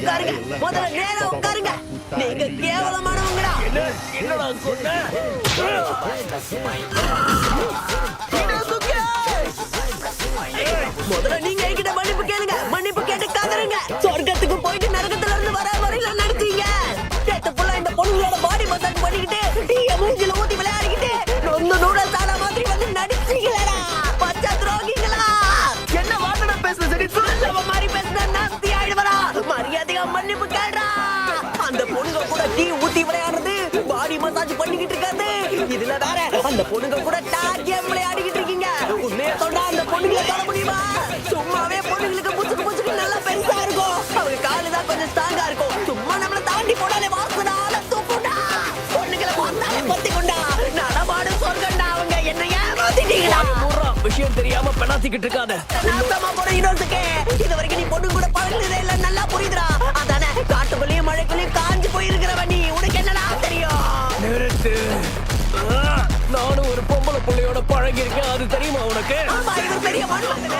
உட்காருங்க. முதல்ல நேரா உட்காருங்க. நீங்க கேவலமானவங்கடா. என்னடா சொன்ன? முதல்ல நீங்க என்கிட்ட மன்னிப்பு கேளுங்க. மன்னிப்பு கேட்டு கதறுங்க. சொர்க்கத்துக்கு போயிட்டு நரகத்துல இருந்து வர வரையில நடிச்சீங்க. நேத்து ஃபுல்லா இந்த பொண்ணுங்களோட பாடி மசாஜ் பண்ணிக்கிட்டு டீய மூஞ்சில ஊத்தி விளையாடிக்கிட்டு நொந்து நூடல் சாதா மாதிரி வந்து நடிச்சீங்களா? பச்சை துரோகிங்களா? என்ன வார்த்தை பேசுற? சரி நல்லவ மாதிரி பேசுனா நாஸ்தி ஆயிடுவரா? மரியாதையா மன்னிப்பு கேளுடா. அந்த பொண்ணுங்க கூட டீ ஊத்தி விளையாடுறது, பாடி மசாஜ் பண்ணிக்கிட்டு இருக்காது. இதுல வேற அந்த பொண்ணுங்க கூட டாக் கேம் விளையாடிக்கிட்டு இருக்கீங்க. உண்மையை சொல்றா, அந்த பொண்ணுங்களை தொட முடியுமா? சும்மாவே பொண்ணுங்களுக்கு புச்சுக்கு நல்லா பெருசா இருக்கும். அவங்க காலுதான் கொஞ்சம் ஸ்ட்ராங்கா இருக்கும். சும்மா நம்மள தாண்டி போனாலே வாசனால தூக்குண்டா. பொண்ணுங்களை பார்த்தாலே பத்திக்குண்டா. நடமாடு சொர்க்கண்டா. அவங்க என்ன ஏமாத்திட்டீங்களா? விஷயம் தெரியாம பெணாத்திக்கிட்டு இருக்காத. நாசமா போற இன்னொருத்துக்கு இது வரைக்கும் நீ பொண்ணு கூட பழகுனதே இல்ல. நல்லா புரியுதுடா. அதானே காட்டுக்குள்ளேயும் மழைக்குள்ளேயும் காஞ்சு போயிருக்கிறவ நீ. உனக்கு என்னடா தெரியும்? நிறுத்து. நானும் ஒரு பொம்பளை பிள்ளையோட பழகி இருக்கேன். அது தெரியுமா உனக்கு? ஆமா, இவர் பெரிய மனுஷன்.